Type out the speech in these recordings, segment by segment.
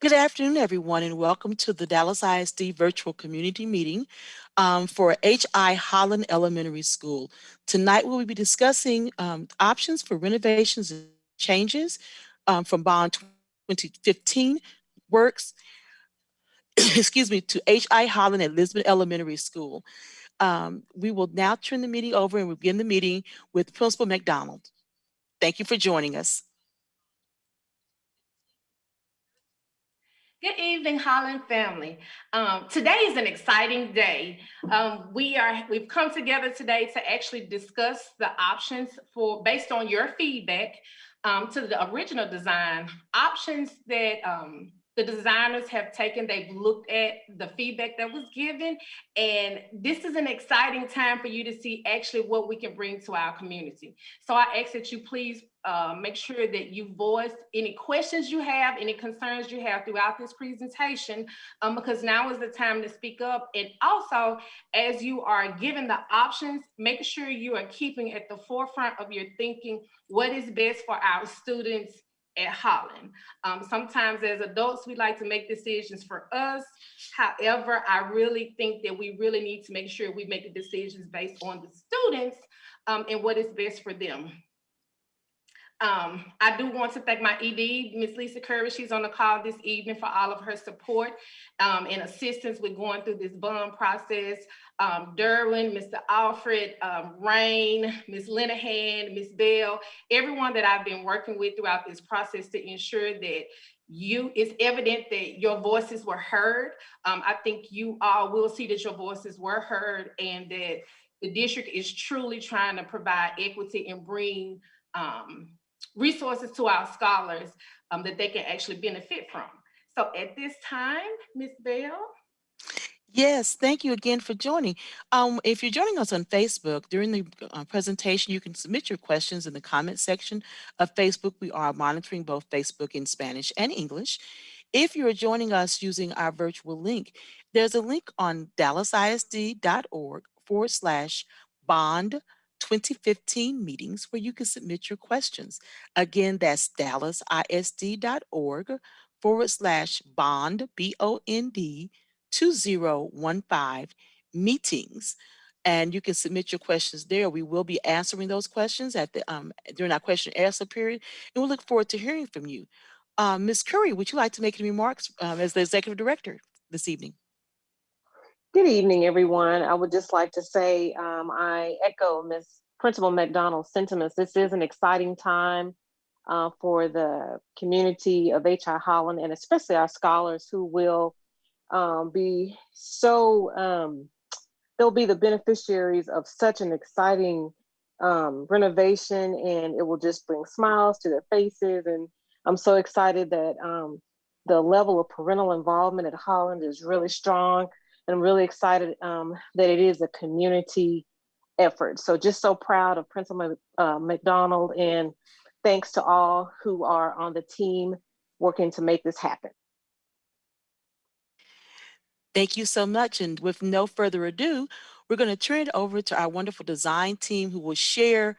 Good afternoon, everyone, and welcome to the Dallas ISD Virtual Community Meeting for HI Holland Elementary School. Tonight, we'll be discussing options for renovations and changes from Bond 2015 works, excuse me, to HI Holland at Lisbon Elementary School. We will now turn the meeting over and we'll begin the meeting with Principal McDonald. Thank you for joining us. Good evening, Holland family. Today is an exciting day. We've come together today to actually discuss the options based on your feedback to the original design options that the designers have taken. They've looked at the feedback that was given, and this is an exciting time for you to see actually what we can bring to our community. So I ask that you please make sure that you voice any questions you have, any concerns you have throughout this presentation, because now is the time to speak up. And also, as you are given the options, make sure you are keeping at the forefront of your thinking what is best for our students at Holland. Sometimes as adults, we like to make decisions for us. However, I really think that we really need to make sure we make the decisions based on the students and what is best for them. I do want to thank my ED, Miss Lisa Curry. She's on the call this evening for all of her support and assistance with going through this bond process. Derwin, Mr. Alfred, Rain, Miss Linehan, Miss Bell, everyone that I've been working with throughout this process to ensure that it's evident that your voices were heard. I think you all will see that your voices were heard and that the district is truly trying to provide equity and bring resources to our scholars that they can actually benefit from. So at this time, Ms. Bell. Yes, thank you again for joining. If you're joining us on Facebook during the presentation, you can submit your questions in the comment section of Facebook. We are monitoring both Facebook in Spanish and English. If you are joining us using our virtual link, there's a link on dallasisd.org/bond 2015 meetings where you can submit your questions. Again, that's dallasisd.org/bond, BOND 2015 meetings. And you can submit your questions there. We will be answering those questions at the during our question and answer period, and we'll look forward to hearing from you. Ms. Curry, would you like to make any remarks as the executive director this evening? Good evening, everyone. I would just like to say I echo Ms. Principal McDonald's sentiments. This is an exciting time for the community of HI Holland, and especially our scholars who will be they'll be the beneficiaries of such an exciting renovation, and it will just bring smiles to their faces. And I'm so excited that the level of parental involvement at Holland is really strong. And I'm really excited that it is a community effort. So just so proud of Principal McDonald, and thanks to all who are on the team working to make this happen. Thank you so much. And with no further ado, we're going to turn it over to our wonderful design team who will share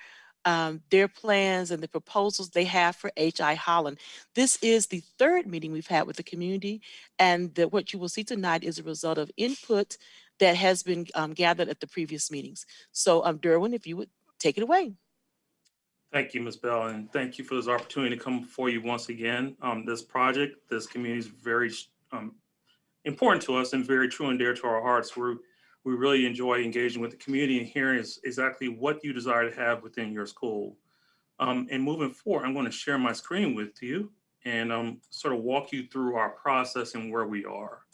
their plans and the proposals they have for HI Holland. This is the third meeting we've had with the community, and what you will see tonight is a result of input that has been gathered at the previous meetings. So Derwin, if you would take it away. Thank you, Ms. Bell, and thank you for this opportunity to come before you once again. This project, this community is very important to us and very true and dear to our hearts. We really enjoy engaging with the community and hearing exactly what you desire to have within your school. And moving forward, I'm going to share my screen with you and sort of walk you through our process and where we are.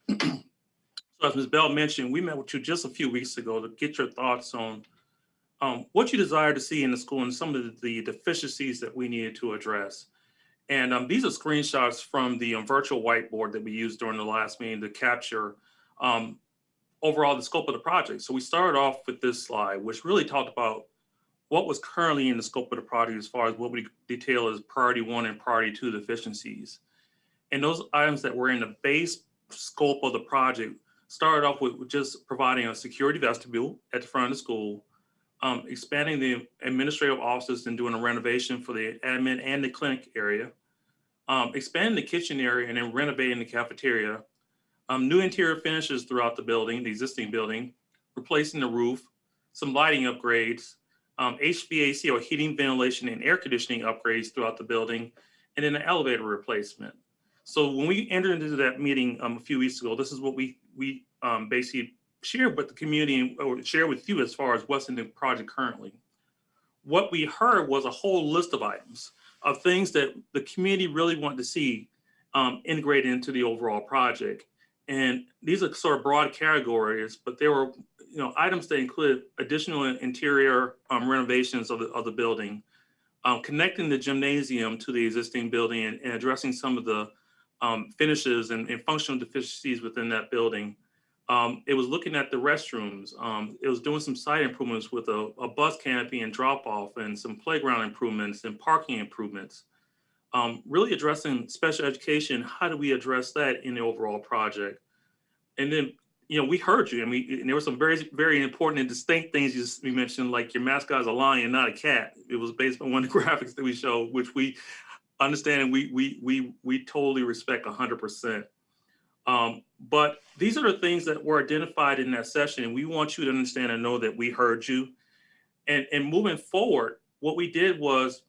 So as Ms. Bell mentioned, we met with you just a few weeks ago to get your thoughts on what you desire to see in the school and some of the deficiencies that we needed to address. And these are screenshots from the virtual whiteboard that we used during the last meeting to capture overall the scope of the project. So we started off with this slide, which really talked about what was currently in the scope of the project as far as what we detail as priority 1 and priority 2 deficiencies. And those items that were in the base scope of the project started off with just providing a security vestibule at the front of the school, expanding the administrative offices and doing a renovation for the admin and the clinic area, expanding the kitchen area and then renovating the cafeteria, new interior finishes throughout the building, the existing building, replacing the roof, some lighting upgrades, HVAC or heating, ventilation, and air conditioning upgrades throughout the building, and then an elevator replacement. So when we entered into that meeting a few weeks ago, this is what we basically shared with the community or share with you as far as what's in the project currently. What we heard was a whole list of items of things that the community really wanted to see integrated into the overall project. And these are sort of broad categories, but there were items that included additional interior renovations of the building, connecting the gymnasium to the existing building and addressing some of the finishes and functional deficiencies within that building. It was looking at the restrooms. It was doing some site improvements with a bus canopy and drop off and some playground improvements and parking improvements. Really addressing special education. How do we address that in the overall project? And then, we heard you, and there were some very, very important and distinct things you mentioned, like your mascot is a lion, not a cat. It was based on one of the graphics that we showed, which we understand and we totally respect 100%. But these are the things that were identified in that session, and we want you to understand and know that we heard you. And moving forward, what we did was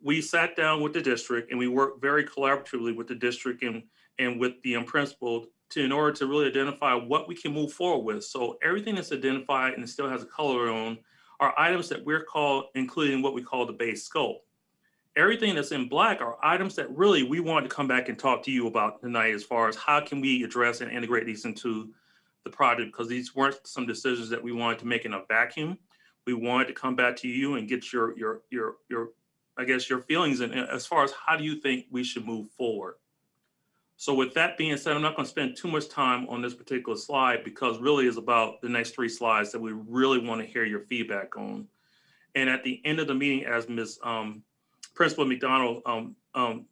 we sat down with the district and we worked very collaboratively with the district and with the principal in order to really identify what we can move forward with. So everything that's identified and still has a color on are items that we're including what we call the base scope. Everything that's in black are items that really we wanted to come back and talk to you about tonight as far as how can we address and integrate these into the project, because these weren't some decisions that we wanted to make in a vacuum. We wanted to come back to you and get your I guess your feelings and as far as how do you think we should move forward. So with that being said, I'm not going to spend too much time on this particular slide because really is about the next 3 slides that we really want to hear your feedback on. And at the end of the meeting, as Ms. Principal McDonald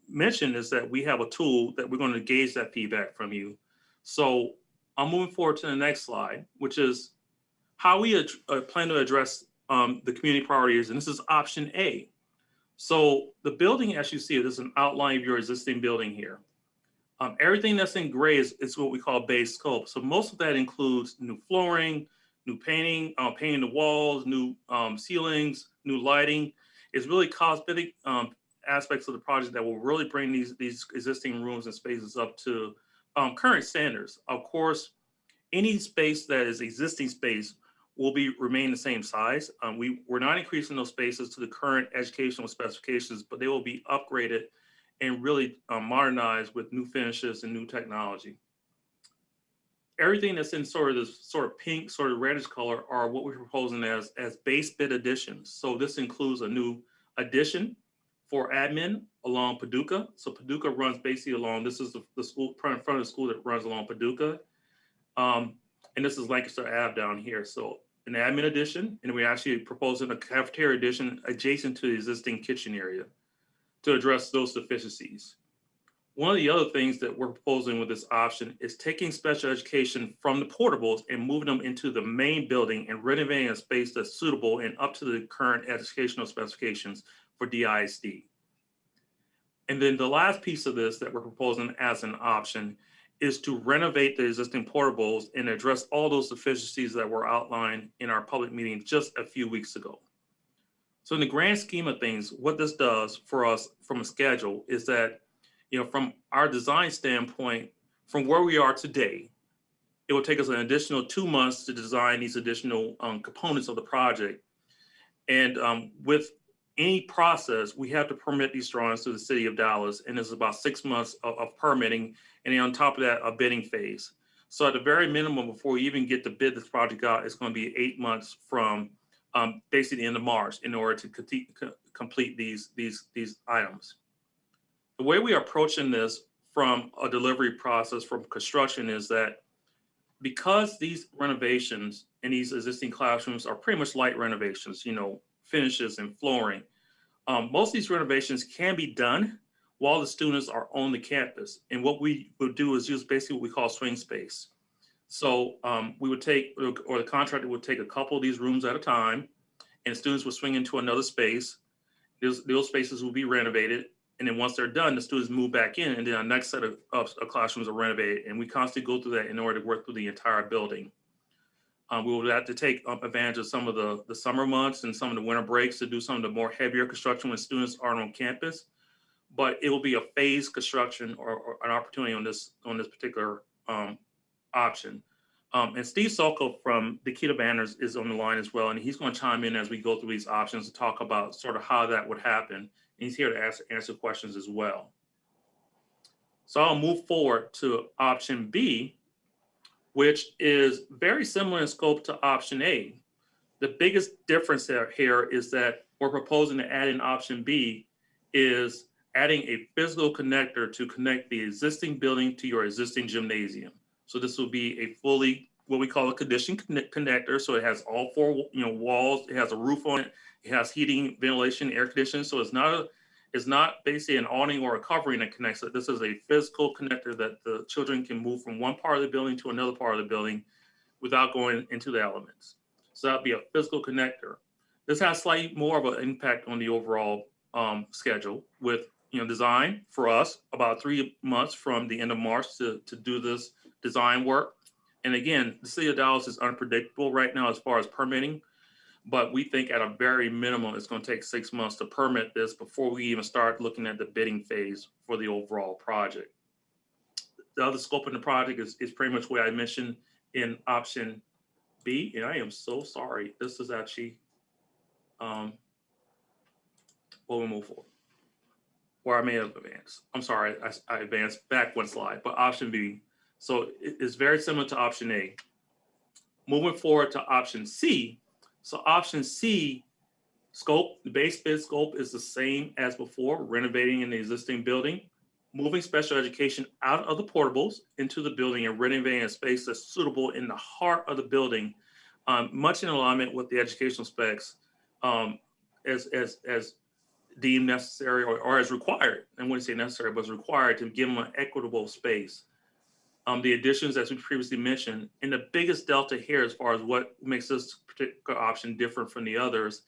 mentioned, is that we have a tool that we're going to gauge that feedback from you. So I'm moving forward to the next slide, which is how we plan to address the community priorities. And this is option A. So the building, as you see it, is an outline of your existing building here. Everything that's in gray is what we call base scope. So most of that includes new flooring, new painting, painting the walls, new ceilings, new lighting. It's really cosmetic aspects of the project that will really bring these existing rooms and spaces up to current standards. Of course, any space that is existing space will remain the same size. We're not increasing those spaces to the current educational specifications, but they will be upgraded and really modernized with new finishes and new technology. Everything that's in sort of this pink, sort of reddish color are what we're proposing as base bid additions. So this includes a new addition for admin along Paducah. So Paducah runs basically along, this is the school, front of the school that runs along Paducah. And this is Lancaster Ave down here. So an admin addition, and we're actually proposing a cafeteria addition adjacent to the existing kitchen area to address those deficiencies. One of the other things that we're proposing with this option is taking special education from the portables and moving them into the main building and renovating a space that's suitable and up to the current educational specifications for DISD. And then the last piece of this that we're proposing as an option is to renovate the existing portables and address all those deficiencies that were outlined in our public meeting just a few weeks ago. So in the grand scheme of things, what this does for us from a schedule is that, from our design standpoint, from where we are today, it will take us an additional 2 months to design these additional components of the project. And with any process, we have to permit these drawings to the city of Dallas, and it's about 6 months of permitting, and then on top of that, a bidding phase. So at the very minimum, before we even get to bid this project out, it's going to be 8 months from basically the end of March in order to complete these items. The way we are approaching this from a delivery process from construction is that because these renovations in these existing classrooms are pretty much light renovations, finishes and flooring, most of these renovations can be done while the students are on the campus. And what we would do is use basically what we call swing space. So we would take, or the contractor would take a couple of these rooms at a time, and students would swing into another space. Those spaces will be renovated. And then once they're done, the students move back in, and then our next set of classrooms are renovated. And we constantly go through that in order to work through the entire building. We will have to take advantage of some of the summer months and some of the winter breaks to do some of the more heavier construction when students aren't on campus. But it will be a phased construction or an opportunity on this particular option. And Steve Sokol from the Kita Banners is on the line as well, and he's going to chime in as we go through these options to talk about sort of how that would happen. And he's here to answer questions as well. So I'll move forward to option B, which is very similar in scope to option A. The biggest difference here is that we're proposing to add in option B is adding a physical connector to connect the existing building to your existing gymnasium. So this will be a fully, what we call a conditioned connector. So it has all four, walls. It has a roof on it. It has heating, ventilation, air conditioning. So it's not basically an awning or a covering that connects it. This is a physical connector that the children can move from one part of the building to another part of the building without going into the elements. So that'd be a physical connector. This has slightly more of an impact on the overall schedule with design for us about 3 months from the end of March to do this design work. And again, the city of Dallas is unpredictable right now as far as permitting, but we think at a very minimum, it's going to take 6 months to permit this before we even start looking at the bidding phase for the overall project. The other scope of the project is pretty much what I mentioned in option B, and I am so sorry. This is actually, we'll move forward. Or I may have advanced. I'm sorry, I advanced back one slide, but option B. So it's very similar to option A. Moving forward to option C. So option C scope, the base bid scope is the same as before, renovating in the existing building, moving special education out of the portables into the building and renovating a space that's suitable in the heart of the building, much in alignment with the educational specs as deemed necessary or as required. I wouldn't say necessary, but as required to give them an equitable space. The additions, as we previously mentioned, and the biggest delta here as far as what makes this particular option different from the others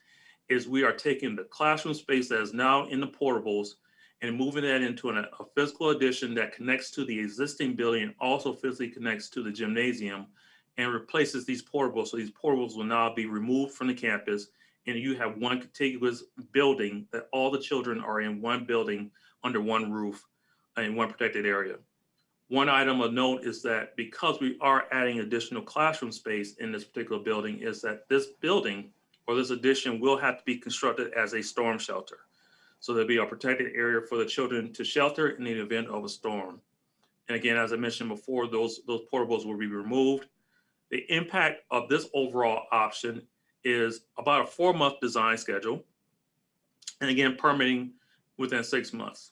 is we are taking the classroom space that is now in the portables and moving that into a physical addition that connects to the existing building and also physically connects to the gymnasium and replaces these portables. So these portables will now be removed from the campus, and you have one contiguous building that all the children are in one building under one roof in one protected area. One item of note is that because we are adding additional classroom space in this particular building is that this building or this addition will have to be constructed as a storm shelter. So there'll be a protected area for the children to shelter in the event of a storm. And again, as I mentioned before, those portables will be removed. The impact of this overall option is about a 4-month design schedule. And again, permitting within 6 months.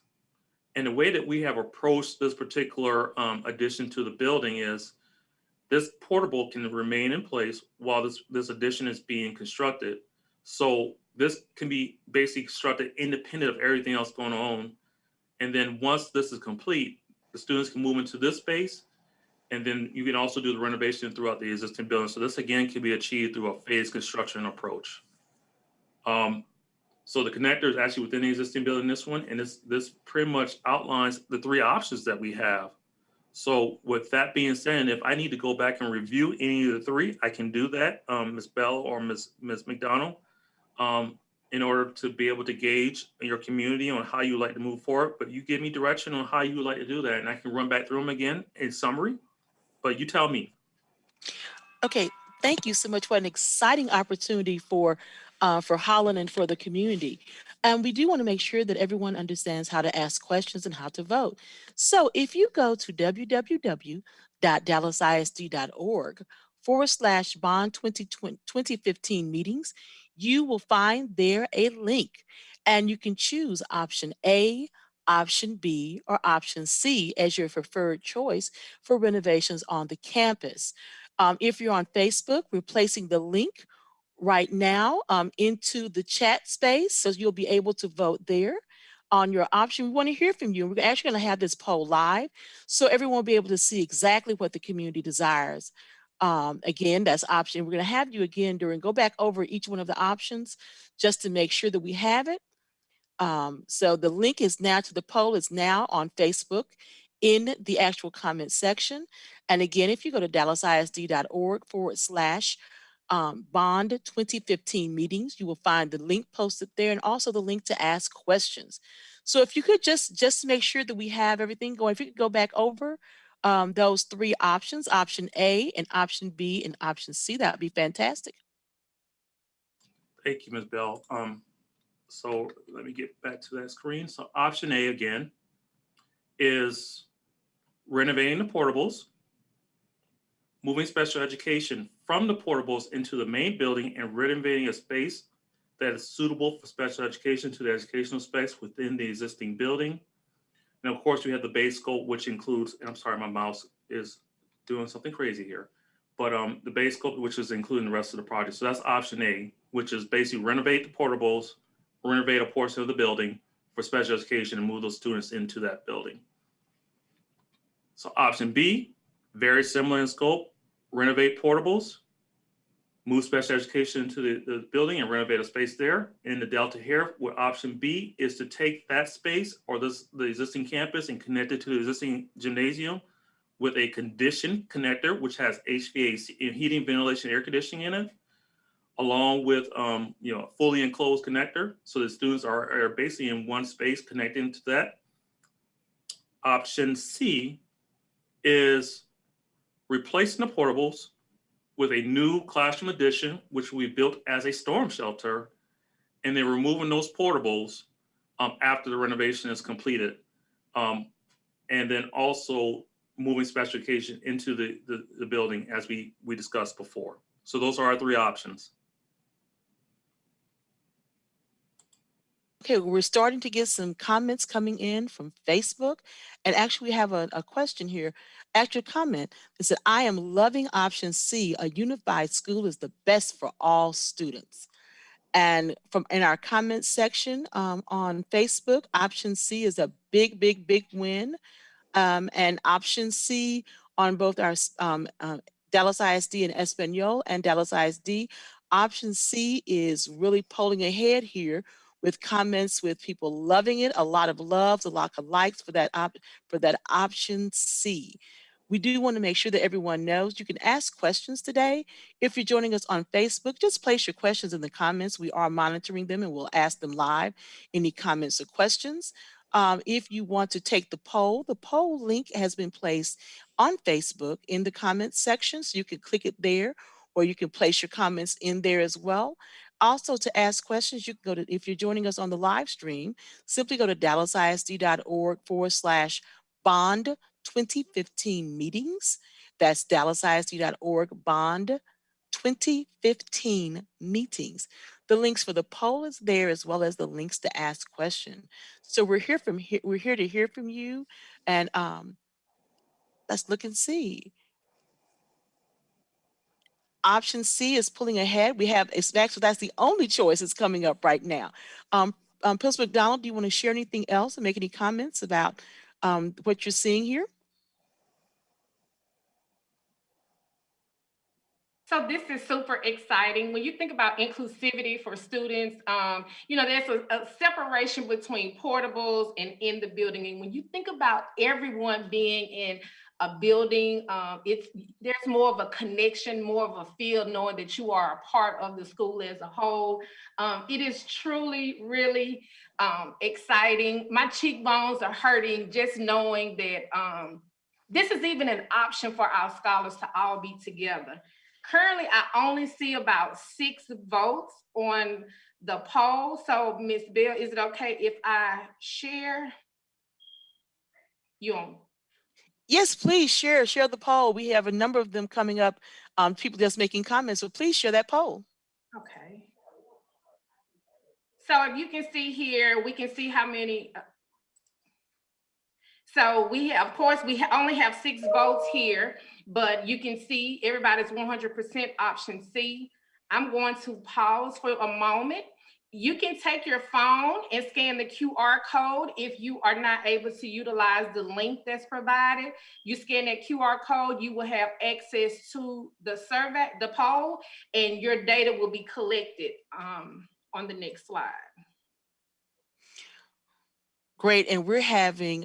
And the way that we have approached this particular addition to the building is this portable can remain in place while this addition is being constructed. So this can be basically constructed independent of everything else going on. And then once this is complete, the students can move into this space. And then you can also do the renovation throughout the existing building. So this again can be achieved through a phased construction approach. So the connector is actually within the existing building, this one, and this pretty much outlines the 3 options that we have. So with that being said, if I need to go back and review any of the 3, I can do that, Ms. Bell or Ms. McDonald, in order to be able to gauge your community on how you like to move forward. But you give me direction on how you would like to do that, and I can run back through them again in summary. But you tell me. Okay, thank you so much for an exciting opportunity for Holland and for the community. And we do want to make sure that everyone understands how to ask questions and how to vote. So if you go to www.dallasisd.org/bond 2015 meetings, you will find there a link and you can choose option A, option B, or option C as your preferred choice for renovations on the campus. If you're on Facebook, we're placing the link right now into the chat space, so you'll be able to vote there on your option. We want to hear from you. We're actually going to have this poll live, so everyone will be able to see exactly what the community desires. Again, that's option. We're going to have you again go back over each one of the options just to make sure that we have it. So the link is now to the poll is now on Facebook in the actual comment section. And again, if you go to dallasisd.org/, Bond 2015 meetings, you will find the link posted there and also the link to ask questions. So if you could just make sure that we have everything going, if you could go back over those three options, option A and option B and option C, that would be fantastic. Thank you, Ms. Bell. So let me get back to that screen. So option A again is renovating the portables, moving special education from the portables into the main building and renovating a space that is suitable for special education to the educational space within the existing building. And of course, we have the base scope, which includes, and I'm sorry, my mouse is doing something crazy here, but the base scope, which is including the rest of the project. So that's option A, which is basically renovate the portables, renovate a portion of the building for special education and move those students into that building. So option B, very similar in scope, renovate portables, move special education into the building and renovate a space there. In the Delta here, where option B is to take that space or the existing campus and connect it to the existing gymnasium with a conditioned connector, which has HVAC, heating, ventilation, air conditioning in it, along with fully enclosed connector. So the students are basically in one space connecting to that. Option C is replacing the portables with a new classroom addition, which we built as a storm shelter, and then removing those portables after the renovation is completed. And then also moving special education into the building as we discussed before. So those are our three options. Okay, we're starting to get some comments coming in from Facebook. And actually, we have a question here. After your comment, it said, I am loving option C. A unified school is the best for all students. And from in our comments section on Facebook, option C is a big, big, big win. And option C on both our Dallas ISD and Espanol and Dallas ISD. Option C is really pulling ahead here with comments with people loving it, a lot of loves, a lot of likes for that option C. We do want to make sure that everyone knows you can ask questions today. If you're joining us on Facebook, just place your questions in the comments. We are monitoring them and we'll ask them live. Any comments or questions? If you want to take the poll link has been placed on Facebook in the comments section, so you can click it there, or you can place your comments in there as well. Also, to ask questions, you can go to, if you're joining us on the live stream, simply go to dallasisd.org/bond 2015 meetings. That's dallasisd.org bond 2015 meetings. The links for the poll is there as well as the links to ask questions. So we're here to hear from you, and let's look and see. Option C is pulling ahead. We have it's actually that's the only choice that's coming up right now. Principal McDonald, do you want to share anything else and make any comments about what you're seeing here? So this is super exciting. When you think about inclusivity for students, there's a separation between portables and in the building. And when you think about everyone being in a building, there's more of a connection, more of a feel, knowing that you are a part of the school as a whole. It is truly, really exciting. My cheekbones are hurting just knowing that this is even an option for our scholars to all be together. Currently, I only see about 6 votes on the poll. So, Ms. Bell, is it okay if I share? You on? Yes, please share the poll. We have a number of them coming up, people just making comments, so please share that poll. Okay. So if you can see here, we can see how many. So we have, of course, only have 6 votes here, but you can see everybody's 100% option C. I'm going to pause for a moment. You can take your phone and scan the QR code if you are not able to utilize the link that's provided. You scan that QR code, you will have access to the survey, the poll, and your data will be collected on the next slide. Great, and we're having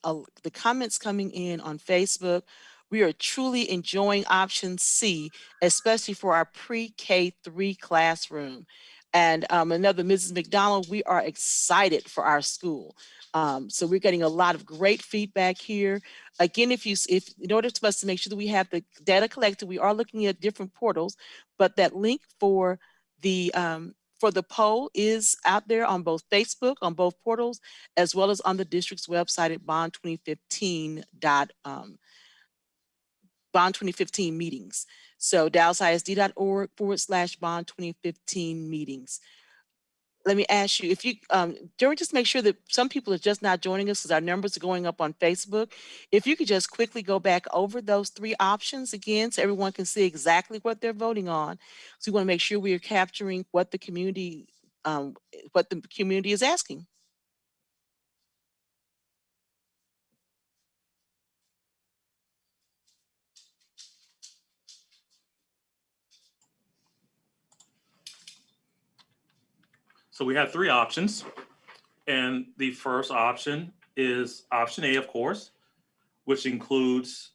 the comments coming in on Facebook. We are truly enjoying option C, especially for our pre-K3 classroom. And another Mrs. McDonald, we are excited for our school. So we're getting a lot of great feedback here. Again, if in order for us to make sure that we have the data collected, we are looking at different portals, but that link for the poll is out there on both Facebook, on both portals, as well as on the district's website at bond 2015 meetings. So dallasisd.org/bond 2015 meetings. Let me ask you if you, Jerry, just make sure that some people are just not joining us because our numbers are going up on Facebook. If you could just quickly go back over those three options again so everyone can see exactly what they're voting on. So we want to make sure we are capturing what the community is asking. So we have three options. And the first option is option A, of course, which includes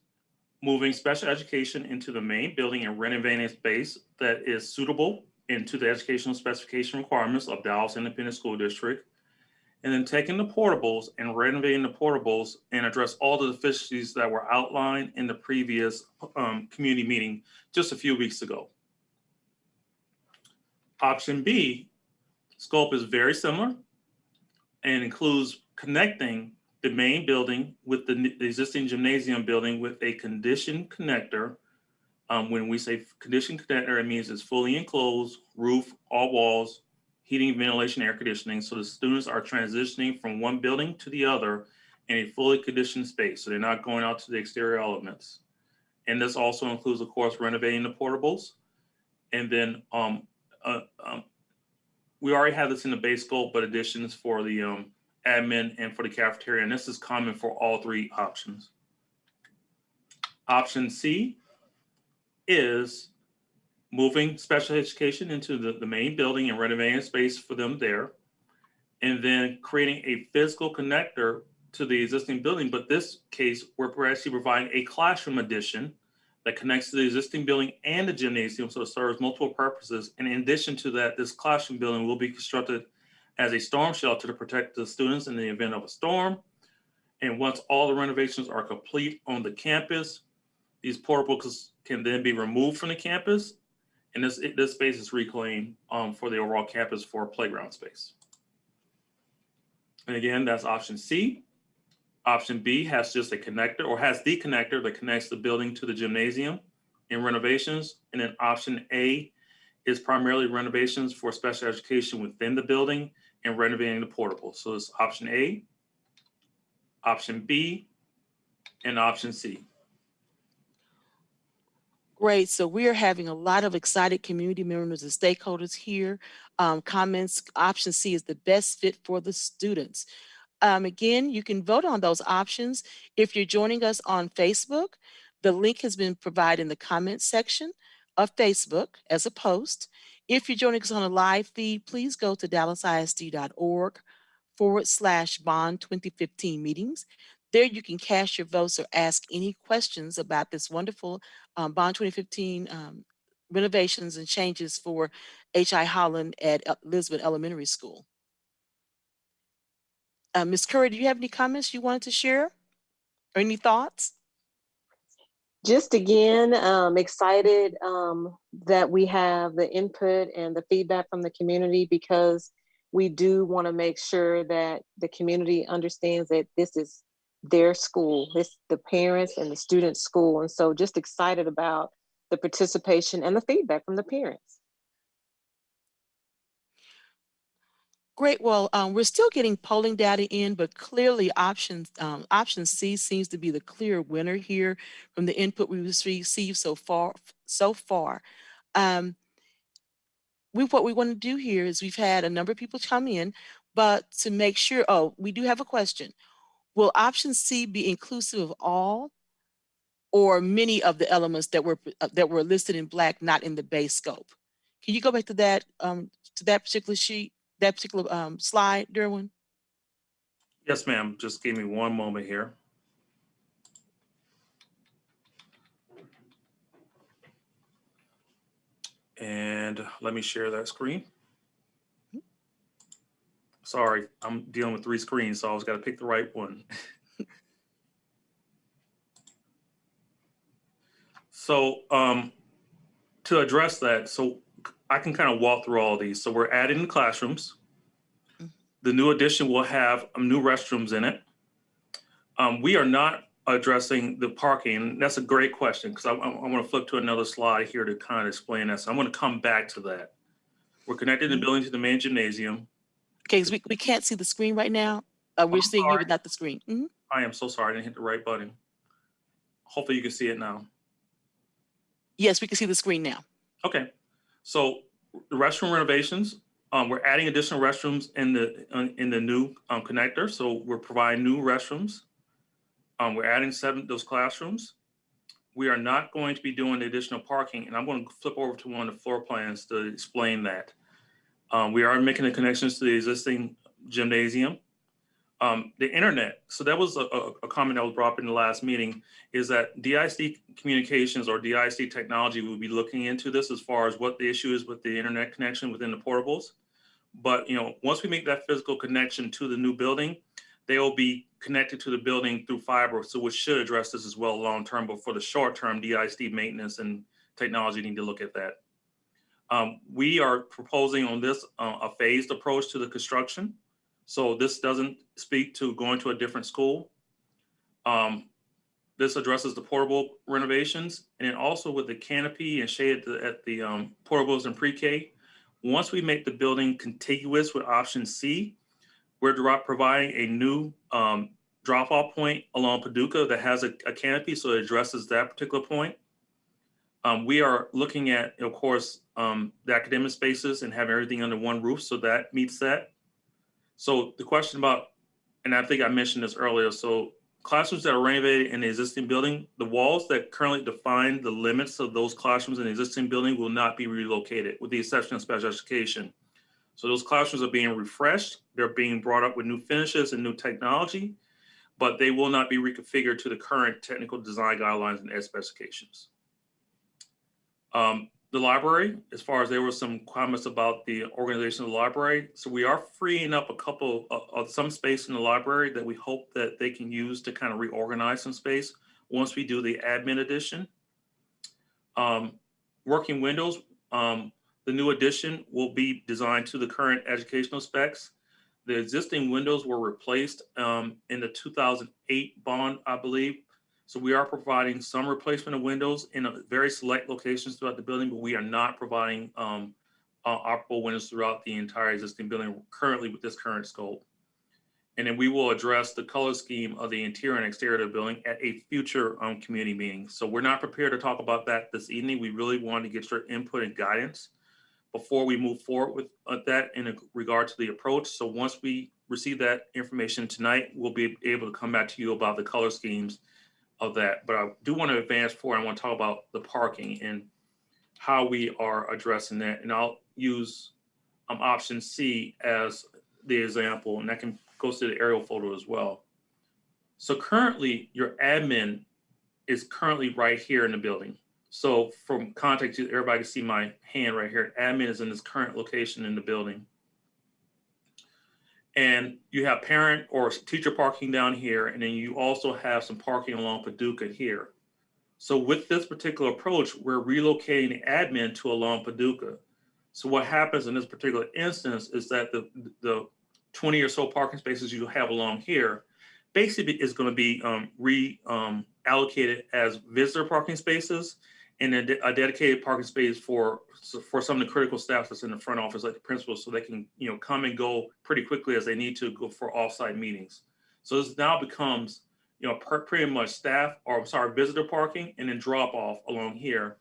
moving special education into the main building and renovating a space that is suitable into the educational specification requirements of Dallas Independent School District. And then taking the portables and renovating the portables and address all the deficiencies that were outlined in the previous community meeting just a few weeks ago. Option B, scope is very similar and includes connecting the main building with the existing gymnasium building with a conditioned connector. When we say conditioned connector, it means it's fully enclosed, roof, all walls, heating, ventilation, air conditioning. So the students are transitioning from one building to the other in a fully conditioned space. So they're not going out to the exterior elements. And this also includes, of course, renovating the portables. And then we already have this in the base scope, but additions for the admin and for the cafeteria. And this is common for all three options. Option C is moving special education into the main building and renovating space for them there, and then creating a physical connector to the existing building. But this case, we're actually providing a classroom addition that connects to the existing building and the gymnasium, so it serves multiple purposes. And in addition to that, this classroom building will be constructed as a storm shelter to protect the students in the event of a storm. And once all the renovations are complete on the campus, these portables can then be removed from the campus, and this space is reclaimed for the overall campus for playground space. And again, that's option C. Option B has just a connector, or has the connector that connects the building to the gymnasium in renovations. And then option A is primarily renovations for special education within the building and renovating the portables. So it's option A, option B, and option C. Great. So we are having a lot of excited community members and stakeholders here. Comments, option C is the best fit for the students. Again, you can vote on those options. If you're joining us on Facebook, the link has been provided in the comments section of Facebook as a post. If you're joining us on a live feed, please go to dallasisd.org/bond 2015 meetings. There you can cast your votes or ask any questions about this wonderful Bond 2015 renovations and changes for H.I. Holland at Lisbon Elementary School. Ms. Curry, do you have any comments you wanted to share or any thoughts? Just again, excited that we have the input and the feedback from the community, because we do want to make sure that the community understands that this is their school, this the parents and the students' school. And so just excited about the participation and the feedback from the parents. Great. Well, we're still getting polling data in, but clearly option C seems to be the clear winner here from the input we received so far. What we want to do here is we've had a number of people come in, but to make sure, we do have a question. Will option C be inclusive of all or many of the elements that were listed in black, not in the base scope? Can you go back to that particular sheet, that particular slide, Derwin? Yes, ma'am. Just give me one moment here. And let me share that screen. Sorry, I'm dealing with 3 screens, so I always got to pick the right one. So to address that, so I can kind of walk through all of these. So we're adding the classrooms. The new addition will have new restrooms in it. We are not addressing the parking. That's a great question because I want to flip to another slide here to kind of explain that. So I'm going to come back to that. We're connecting the building to the main gymnasium. Okay, 'cause we can't see the screen right now. We're I'm seeing you, sorry. but not the screen. I am so sorry. I didn't hit the right button. Hopefully you can see it now. Yes, we can see the screen now. Okay. So the restroom renovations, we're adding additional restrooms in the new connector. So we're providing new restrooms. We're adding 7 those classrooms. We are not going to be doing the additional parking, and I'm going to flip over to one of the floor plans to explain that. We are making the connections to the existing gymnasium. The internet, so that was a comment that was brought up in the last meeting, is that DIC communications or DIC technology will be looking into this as far as what the issue is with the internet connection within the portables. But once we make that physical connection to the new building, they will be connected to the building through fiber, so which should address this as well long term. But for the short term, DIC maintenance and technology need to look at that. We are proposing on this a phased approach to the construction. So this doesn't speak to going to a different school. This addresses the portable renovations, and then also with the canopy and shade at the portables and pre-K. Once we make the building contiguous with option C, we're providing a new drop-off point along Paducah that has a canopy, so it addresses that particular point. We are looking at, of course, the academic spaces and having everything under one roof, so that meets that. So the question about, and I think I mentioned this earlier, so classrooms that are renovated in the existing building, the walls that currently define the limits of those classrooms in the existing building will not be relocated, with the exception of special education. So those classrooms are being refreshed. They're being brought up with new finishes and new technology, but they will not be reconfigured to the current technical design guidelines and ed specifications. The library, as far as there were some comments about the organization of the library. So we are freeing up a couple of some space in the library that we hope that they can use to kind of reorganize some space once we do the admin addition. Working windows, the new addition will be designed to the current educational specs. The existing windows were replaced in the 2008 bond, I believe. So we are providing some replacement of windows in very select locations throughout the building, but we are not providing operable windows throughout the entire existing building currently with this current scope. And then we will address the color scheme of the interior and exterior of the building at a future community meeting. So we're not prepared to talk about that this evening. We really want to get your input and guidance before we move forward with that in regard to the approach. So once we receive that information tonight, we'll be able to come back to you about the color schemes of that. But I do want to advance forward. I want to talk about the parking and how we are addressing that. And I'll use option C as the example, and that can go to the aerial photo as well. So currently, your admin is currently right here in the building. So from context, everybody can see my hand right here. Admin is in this current location in the building. And you have parent or teacher parking down here, and then you also have some parking along Paducah here. So with this particular approach, we're relocating the admin to along Paducah. So what happens in this particular instance is that the 20 or so parking spaces you have along here basically is going to be reallocated as visitor parking spaces, and then a dedicated parking space for some of the critical staff that's in the front office, like the principals, so they can come and go pretty quickly as they need to go for offsite meetings. So this now becomes pretty much staff, or I'm sorry, visitor parking, and then drop off along here.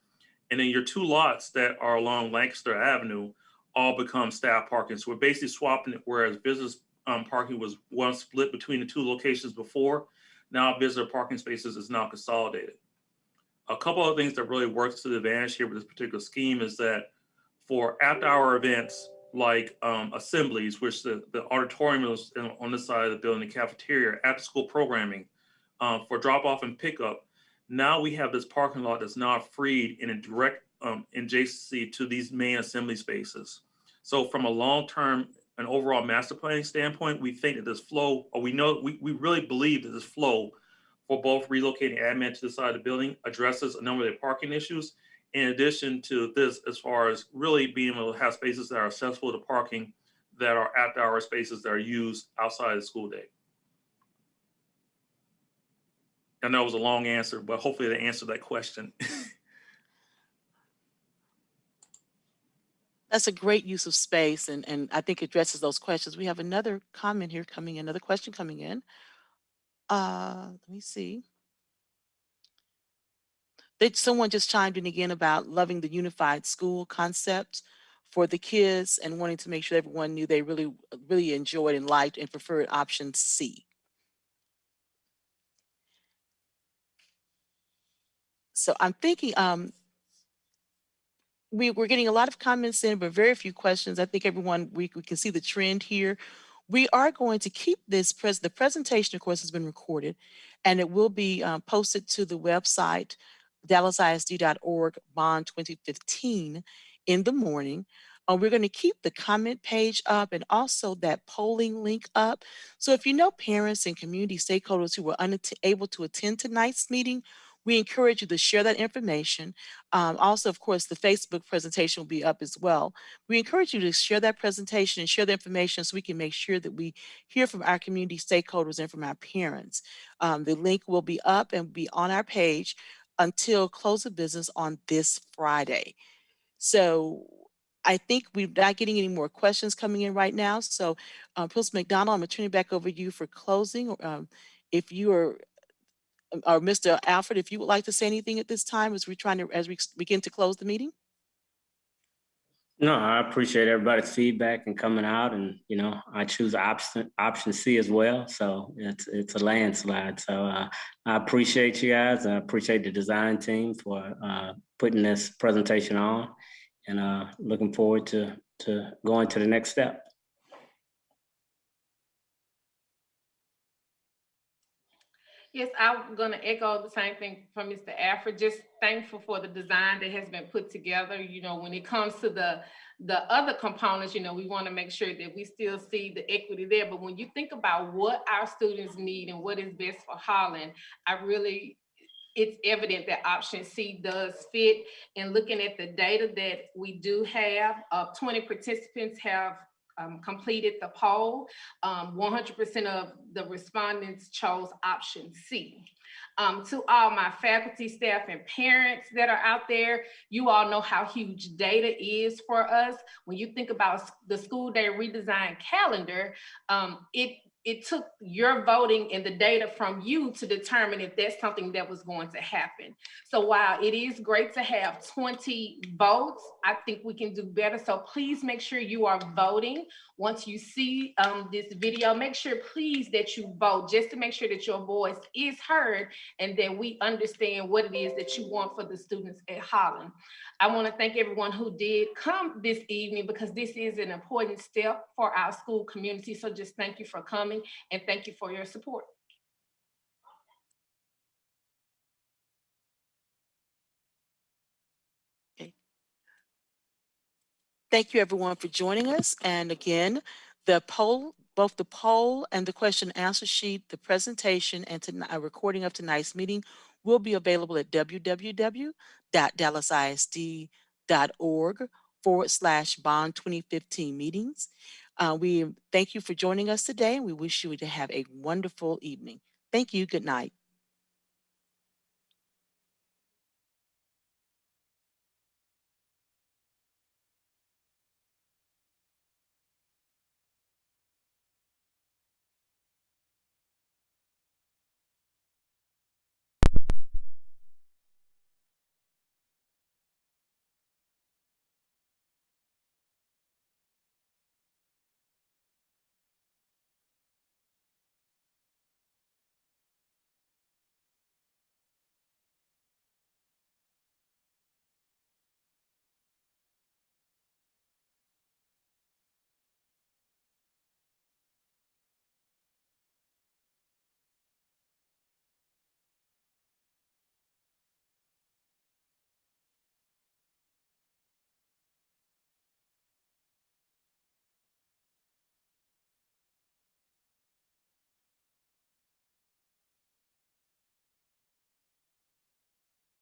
And then your 2 lots that are along Lancaster Avenue all become staff parking. So we're basically swapping it, whereas business parking was once split between the 2 locations before, now visitor parking spaces is now consolidated. A couple of things that really works to the advantage here with this particular scheme is that for after-hour events, like assemblies, which the auditorium is on this side of the building, the cafeteria, after school programming, for drop off and pickup. Now we have this parking lot that's now freed in a direct adjacency to these main assembly spaces. So from a long term and overall master planning standpoint, we think that this flow, or we really believe that this flow for both relocating admin to the side of the building addresses a number of the parking issues. In addition to this, as far as really being able to have spaces that are accessible to parking, that are after hour spaces that are used outside of the school day. I know it was a long answer, but hopefully that answered that question. That's a great use of space, and I think addresses those questions. We have another comment here coming in, another question coming in. Let me see. Someone just chimed in again about loving the unified school concept for the kids and wanting to make sure everyone knew they really enjoyed and liked and preferred option C. So I'm thinking we're getting a lot of comments in, but very few questions. I think everyone, we can see the trend here. We are going to keep the presentation, of course, has been recorded, and it will be posted to the website, dallasisd.org, Bond 2015, in the morning. We're going to keep the comment page up and also that polling link up. So if you know parents and community stakeholders who were unable to attend tonight's meeting, we encourage you to share that information. Also, of course, the Facebook presentation will be up as well. We encourage you to share that presentation and share the information so we can make sure that we hear from our community stakeholders and from our parents. The link will be up and be on our page until close of business on this Friday. So I think we're not getting any more questions coming in right now. So Principal McDonald, I'm going to turn it back over to you for closing. If you are or Mr. Alfred, if you would like to say anything at this time as we begin to close the meeting. No, I appreciate everybody's feedback and coming out, and I choose option C as well. So it's a landslide. So I appreciate you guys. I appreciate the design team for putting this presentation on, and looking forward to going to the next step. Yes, I'm going to echo the same thing from Mr. Aphra. Just thankful for the design that has been put together. When it comes to the other components, we want to make sure that we still see the equity there. But when you think about what our students need and what is best for Holland, it's evident that option C does fit. And looking at the data that we do have, 20 participants have completed the poll. 100% of the respondents chose option C. To all my faculty, staff, and parents that are out there, you all know how huge data is for us. When you think about the school day redesign calendar, it took your voting and the data from you to determine if that's something that was going to happen. So while it is great to have 20 votes, I think we can do better. So please make sure you are voting. Once you see this video, make sure please that you vote, just to make sure that your voice is heard and that we understand what it is that you want for the students at Holland. I want to thank everyone who did come this evening, because this is an important step for our school community. So just thank you for coming, and thank you for your support. Okay. Thank you everyone for joining us. And again, both the poll and the question and answer sheet, the presentation, and a recording of tonight's meeting will be available at www.dallasisd.org/bond 2015 meetings. We thank you for joining us today, and we wish you to have a wonderful evening. Thank you. Good night.